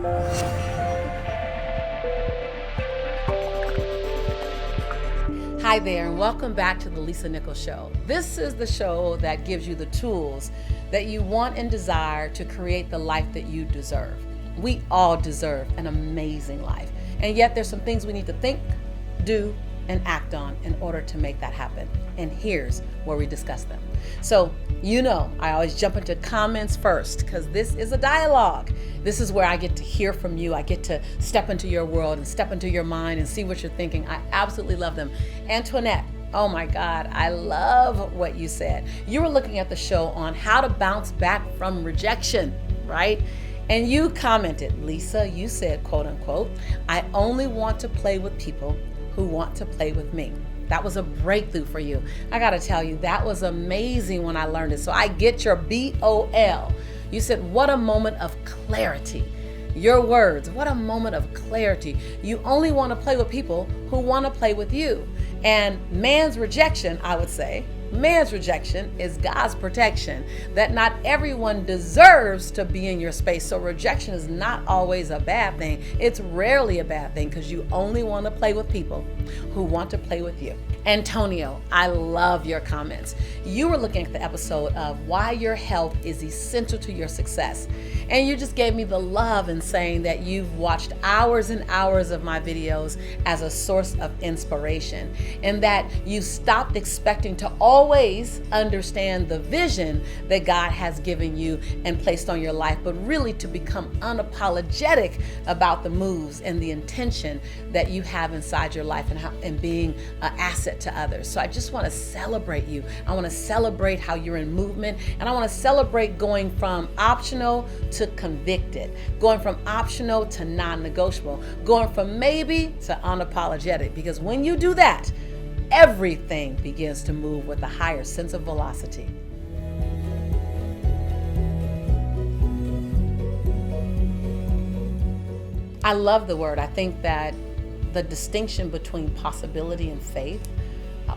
Hi there, and welcome back to the Lisa Nichols Show. This is the show that gives you the tools that you want and desire to create the life that you deserve. We all deserve an amazing life, and yet there's some things we need to think, do, and act on in order to make that happen. And here's where we discuss them. So, I always jump into comments first because this is a dialogue. This is where I get to hear from you. I get to step into your world and step into your mind and see what you're thinking. I absolutely love them. Antoinette, oh my God, I love what you said. You were looking at the show on how to bounce back from rejection, right? And you commented, Lisa, you said, quote unquote, I only want to play with people who want to play with me. That was a breakthrough for you. I gotta tell you, that was amazing when I learned it. So I get your BOL. You said, what a moment of clarity. Your words, what a moment of clarity. You only want to play with people who want to play with you. And man's rejection, I would say, man's rejection is God's protection, that not everyone deserves to be in your space. So rejection is not always a bad thing. It's rarely a bad thing because you only want to play with people who want to play with you. Antonio, I love your comments. You were looking at the episode of why your health is essential to your success. And you just gave me the love in saying that you've watched hours and hours of my videos as a source of inspiration, and that you stopped expecting to always understand the vision that God has given you and placed on your life, but really to become unapologetic about the moves and the intention that you have inside your life and being an asset to others. So I just want to celebrate you. I want to celebrate how you're in movement, and I want to celebrate going from optional to convicted, going from optional to non-negotiable, going from maybe to unapologetic, because when you do that, everything begins to move with a higher sense of velocity. I love the word. I think that the distinction between possibility and faith,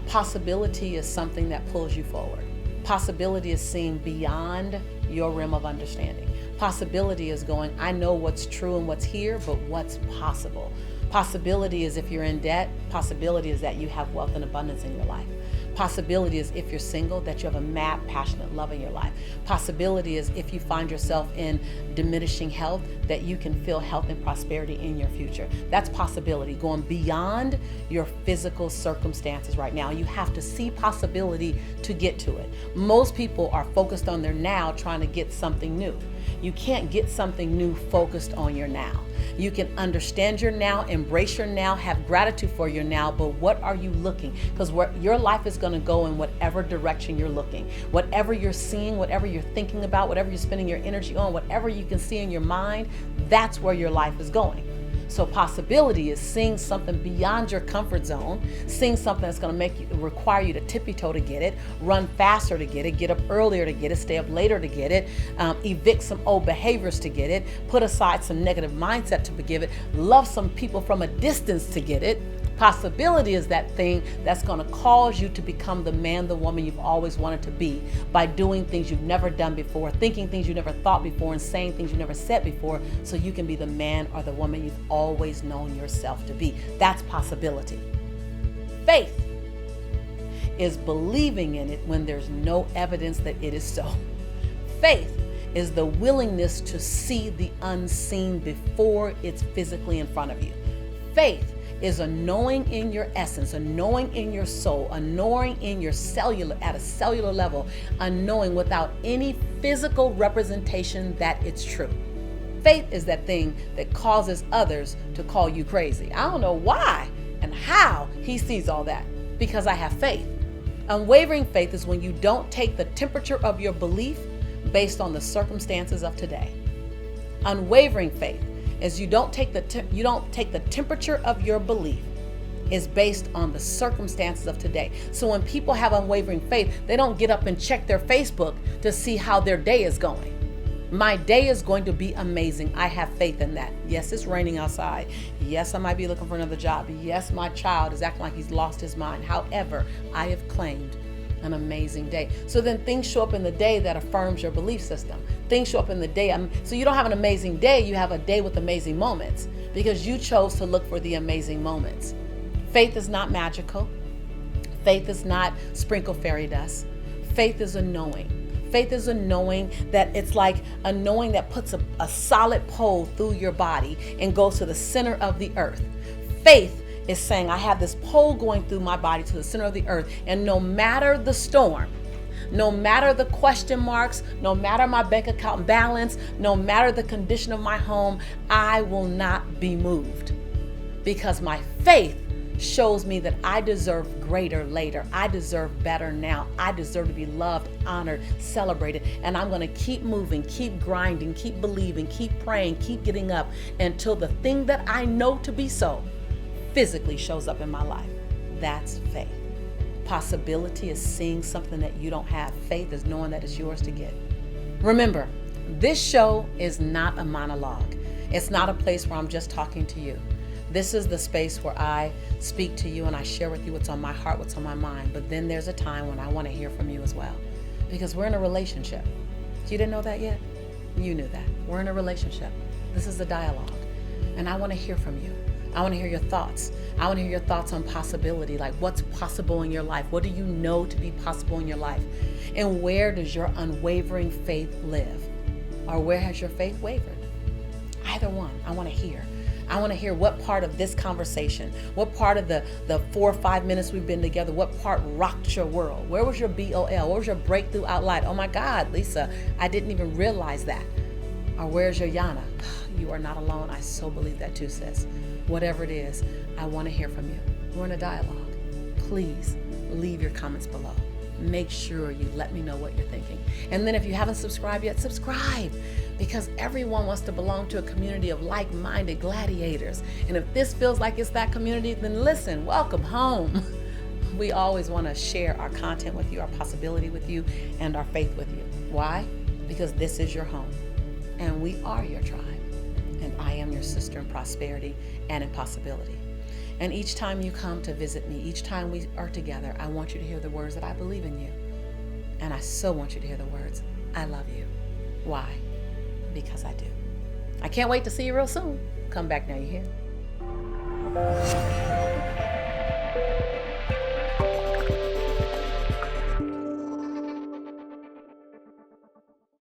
possibility is something that pulls you forward. Possibility is seeing beyond your realm of understanding. Possibility is going, I know what's true and what's here, but what's possible. Possibility is if you're in debt. Possibility is that you have wealth and abundance in your life. Possibility is if you're single, that you have a mad, passionate love in your life. Possibility is if you find yourself in diminishing health, that you can feel health and prosperity in your future. That's possibility, going beyond your physical circumstances right now. You have to see possibility to get to it. Most people are focused on their now, trying to get something new. You can't get something new focused on your now. You can understand your now, embrace your now, have gratitude for your now, but what are you looking? Because your life is going to go in whatever direction you're looking. Whatever you're seeing, whatever you're thinking about, whatever you're spending your energy on, whatever you can see in your mind, that's where your life is going. So possibility is seeing something beyond your comfort zone, seeing something that's going to require you to tippy-toe to get it, run faster to get up earlier to get it, stay up later to get it, evict some old behaviors to get it, put aside some negative mindset to give it, love some people from a distance to get it. Possibility is that thing that's going to cause you to become the man, the woman you've always wanted to be by doing things you've never done before, thinking things you never thought before, and saying things you never said before, so you can be the man or the woman you've always known yourself to be. That's possibility. Faith is believing in it when there's no evidence that it is so. Faith is the willingness to see the unseen before it's physically in front of you. Faith is a knowing in your essence, a knowing in your soul, a knowing in your cellular, at a cellular level, a knowing without any physical representation that it's true. Faith is that thing that causes others to call you crazy. I don't know why and how he sees all that, because I have faith. Unwavering faith is when you don't take the temperature of your belief based on the circumstances of today. Unwavering faith is you don't take the temperature of your belief is based on the circumstances of today. So when people have unwavering faith, they don't get up and check their Facebook to see how their day is going. My day is going to be amazing. I have faith in that. Yes, it's raining outside. Yes, I might be looking for another job. Yes, my child is acting like he's lost his mind. However, I have claimed an amazing day. So then things show up in the day that affirms your belief system. Things show up in the day. So you don't have an amazing day, you have a day with amazing moments because you chose to look for the amazing moments. Faith is not magical. Faith is not sprinkle fairy dust. Faith is a knowing. Faith is a knowing that it's like a knowing that puts a solid pole through your body and goes to the center of the earth. Faith is saying, I have this pole going through my body to the center of the earth, and no matter the storm, no matter the question marks, no matter my bank account balance, no matter the condition of my home, I will not be moved because my faith shows me that I deserve greater later. I deserve better now. I deserve to be loved, honored, celebrated. And I'm going to keep moving, keep grinding, keep believing, keep praying, keep getting up until the thing that I know to be so physically shows up in my life. That's faith. Possibility is seeing something that you don't have. Faith is knowing that it's yours to get. Remember, this show is not a monologue. It's not a place where I'm just talking to you. This is the space where I speak to you and I share with you what's on my heart, what's on my mind. But then there's a time when I want to hear from you as well. Because we're in a relationship. You didn't know that yet? You knew that. We're in a relationship. This is a dialogue. And I want to hear from you. I want to hear your thoughts. I want to hear your thoughts on possibility. Like what's possible in your life? What do you know to be possible in your life? And where does your unwavering faith live? Or where has your faith wavered? Either one. I want to hear. I want to hear what part of this conversation, what part of the 4 or 5 minutes we've been together, what part rocked your world? Where was your BOL? Where was your breakthrough out loud? Oh my God, Lisa, I didn't even realize that. Or where's your Yana? You are not alone. I so believe that too, sis. Whatever it is, I want to hear from you. We're in a dialogue. Please leave your comments below. Make sure you let me know what you're thinking. And then if you haven't subscribed yet, subscribe. Because everyone wants to belong to a community of like-minded gladiators. And if this feels like it's that community, then listen, welcome home. We always want to share our content with you, our possibility with you, and our faith with you. Why? Because this is your home. And we are your tribe. And I am your sister in prosperity and in possibility. And each time you come to visit me, each time we are together, I want you to hear the words that I believe in you. And I so want you to hear the words, I love you. Why? Because I do. I can't wait to see you real soon. Come back now, you hear?